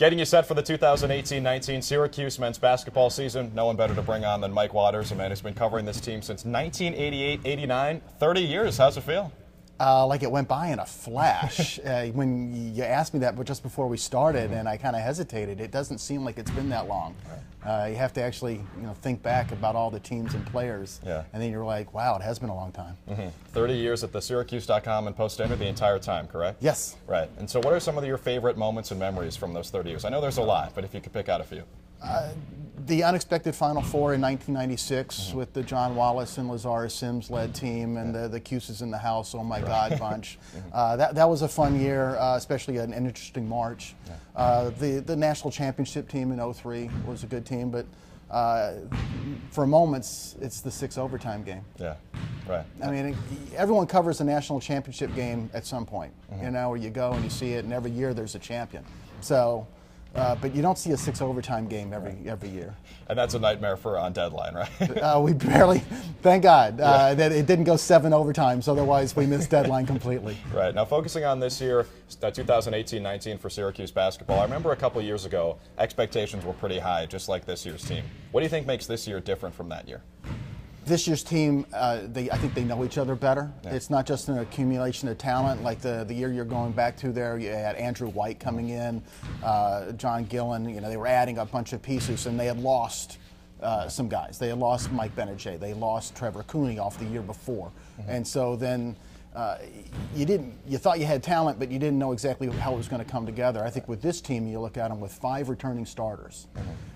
Getting you set for the 2018-19 Syracuse men's basketball season. No one better to bring on than Mike Waters, a man who's been covering this team since 1988-89. 30 years. How's it feel? Like it went by in a flash. When you asked me that but just before we started, and I kind of hesitated, it doesn't seem like it's been that long. You have to actually think back about all the teams and players, and then you're like, wow, it has been a long time. 30 years at the Syracuse.com and Post-Standard the entire time, correct? Yes. Right. And so what are some of your favorite moments and memories from those 30 years? I know there's a lot, but if you could pick out a few. The unexpected Final Four in 1996 with the John Wallace and Lazar Sims-led team and the Cuses in the house, oh my God bunch. That was a fun year, especially an interesting March. The national championship team in '03 was a good team, but for moments, it's the 6 overtime game. Yeah, right. I mean, everyone covers a national championship game at some point, where you go and you see it, and every year there's a champion. So. But you don't see a 6 overtime game every year. And that's a nightmare for on deadline, right? We barely, thank God, that it didn't go 7 overtimes, otherwise we missed deadline completely. Right. Now focusing on this year, 2018-19 for Syracuse basketball, I remember a couple years ago, expectations were pretty high, just like this year's team. What do you think makes this year different from that year? This year's team, I think they know each other better. Yeah. It's not just an accumulation of talent. Like the year you're going back to there, you had Andrew White coming in, John Gillen. They were adding a bunch of pieces, and they had lost some guys. They had lost Mike Benajay. They lost Trevor Cooney off the year before, and so then you thought you had talent, but you didn't know exactly how it was going to come together. I think with this team, you look at them with 5 returning starters.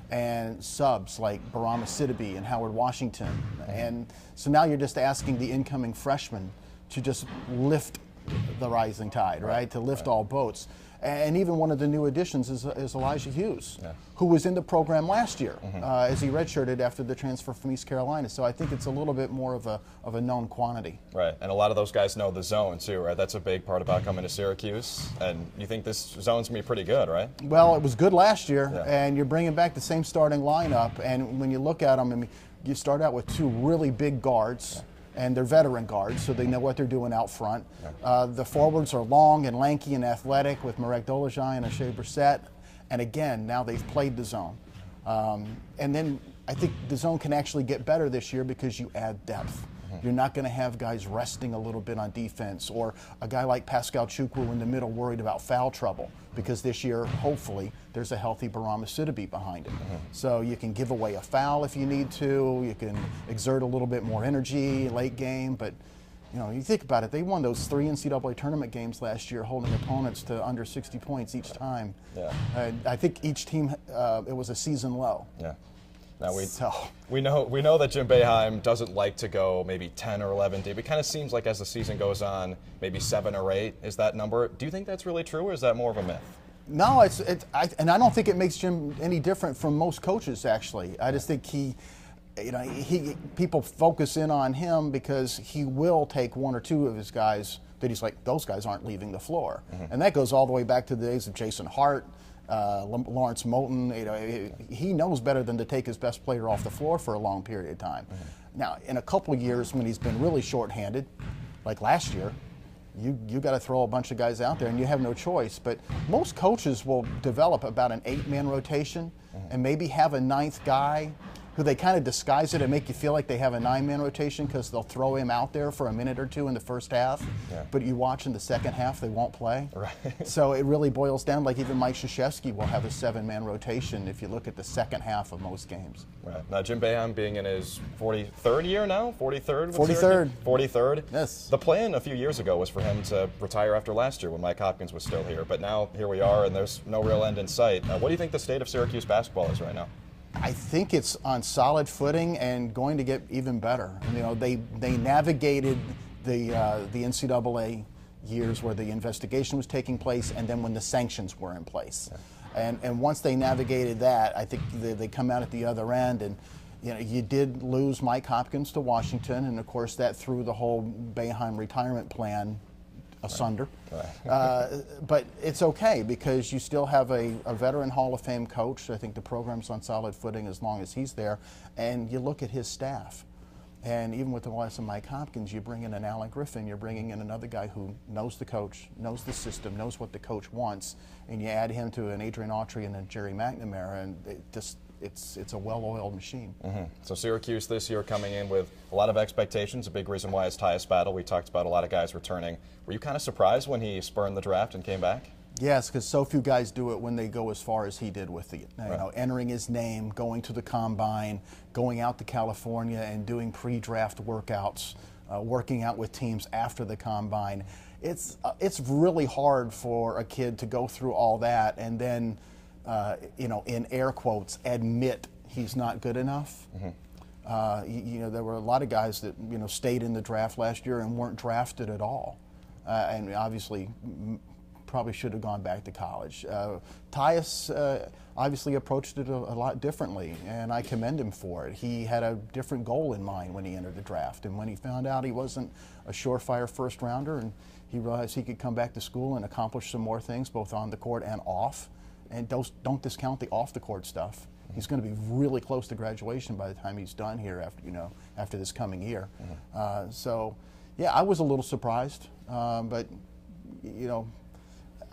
And subs like Barama Sidibe and Howard Washington. And so now you're just asking the incoming freshmen to just lift the rising tide, right? To lift all boats. And even one of the new additions is Elijah Hughes, who was in the program last year as he redshirted after the transfer from East Carolina. So I think it's a little bit more of a known quantity. Right, and a lot of those guys know the zone too, right? That's a big part about coming to Syracuse. And you think this zone's going to be pretty good, right? Well, it was good last year, and you're bringing back the same starting lineup. And when you look at them, I mean, you start out with 2 really big guards. And they're veteran guards, so they know what they're doing out front. The forwards are long and lanky and athletic with Marek Dolezaj and Ashay Brissett. And again, now they've played the zone. And then I think the zone can actually get better this year because you add depth. You're not going to have guys resting a little bit on defense, or a guy like Pascal Chukwu in the middle worried about foul trouble, because this year, hopefully, there's a healthy Barama Sidibe behind him. So you can give away a foul if you need to. You can exert a little bit more energy late game. But you think about it, they won those 3 NCAA tournament games last year, holding opponents to under 60 points each time. I think each team, it was a season low. Now we know that Jim Boeheim doesn't like to go maybe 10 or 11 deep. It kind of seems like as the season goes on, maybe 7 or 8 is that number. Do you think that's really true, or is that more of a myth? No, and I don't think it makes Jim any different from most coaches. Actually, I just think people focus in on him because he will take 1 or 2 of his guys that he's like, those guys aren't leaving the floor, and that goes all the way back to the days of Jason Hart. Lawrence Moulton, he knows better than to take his best player off the floor for a long period of time. Now, in a couple of years when he's been really shorthanded, like last year, you got to throw a bunch of guys out there and you have no choice. But most coaches will develop about an 8-man rotation and maybe have a 9th guy who they kind of disguise it and make you feel like they have a 9-man rotation because they'll throw him out there for a minute or 2 in the first half, but you watch in the second half, they won't play. So it really boils down, like even Mike Krzyzewski will have a 7-man rotation if you look at the second half of most games. Now Jim Boeheim being in his 43rd year now? 43rd? 43rd. 43rd? Yes. The plan a few years ago was for him to retire after last year when Mike Hopkins was still here, but now here we are and there's no real end in sight. What do you think the state of Syracuse basketball is right now? I think it's on solid footing and going to get even better. They navigated the NCAA years where the investigation was taking place, and then when the sanctions were in place. And once they navigated that, I think they come out at the other end. And you did lose Mike Hopkins to Washington, and of course that threw the whole Boeheim retirement plan asunder. But it's okay because you still have a veteran Hall of Fame coach. I think the program's on solid footing as long as he's there. And you look at his staff. And even with the loss of Mike Hopkins, you bring in an Alan Griffin, you're bringing in another guy who knows the coach, knows the system, knows what the coach wants, and you add him to an Adrian Autry and a Jerry McNamara, and it's a well-oiled machine. So Syracuse this year coming in with a lot of expectations. A big reason why is Tyus Battle. We talked about a lot of guys returning. Were you kind of surprised when he spurned the draft and came back? Yes, because so few guys do it when they go as far as he did with the, entering his name, going to the combine, going out to California and doing pre-draft workouts, working out with teams after the combine. It's really hard for a kid to go through all that and then, in air quotes, admit he's not good enough. There were a lot of guys that stayed in the draft last year and weren't drafted at all, and obviously probably should have gone back to college. Tyus obviously approached it a lot differently, and I commend him for it. He had a different goal in mind when he entered the draft, and when he found out he wasn't a surefire first rounder, and he realized he could come back to school and accomplish some more things both on the court and off. And don't discount the off the court stuff. He's going to be really close to graduation by the time he's done here after this coming year. So yeah, I was a little surprised, but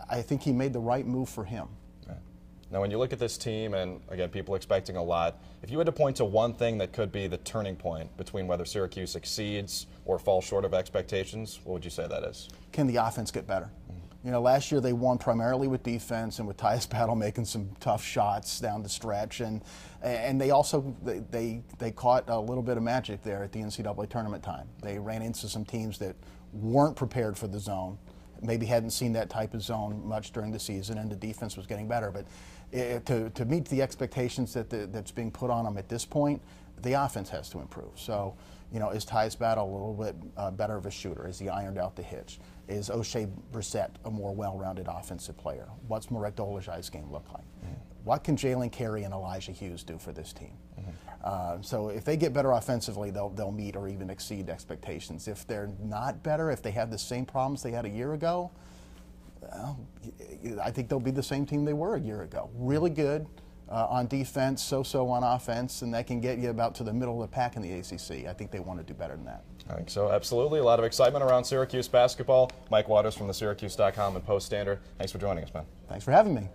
I think he made the right move for him. Right. Now, when you look at this team, and again, people expecting a lot, if you had to point to one thing that could be the turning point between whether Syracuse succeeds or falls short of expectations, what would you say that is? Can the offense get better? Last year they won primarily with defense and with Tyus Battle making some tough shots down the stretch, and they also they caught a little bit of magic there at the NCAA tournament time. They ran into some teams that weren't prepared for the zone, maybe hadn't seen that type of zone much during the season, and the defense was getting better. But to meet the expectations that's being put on them at this point, the offense has to improve. So, is Tyus Battle a little bit better of a shooter? Is he ironed out the hitch? Is O'Shea Brissett a more well-rounded offensive player? What's Marek Dolezaj's game look like? What can Jalen Carey and Elijah Hughes do for this team? So if they get better offensively, they'll meet or even exceed expectations. If they're not better, if they have the same problems they had a year ago, well, I think they'll be the same team they were a year ago. Really good on defense, so-so on offense, and that can get you about to the middle of the pack in the ACC. I think they want to do better than that. I think so, absolutely. A lot of excitement around Syracuse basketball. Mike Waters from the Syracuse.com and Post-Standard. Thanks for joining us, man. Thanks for having me.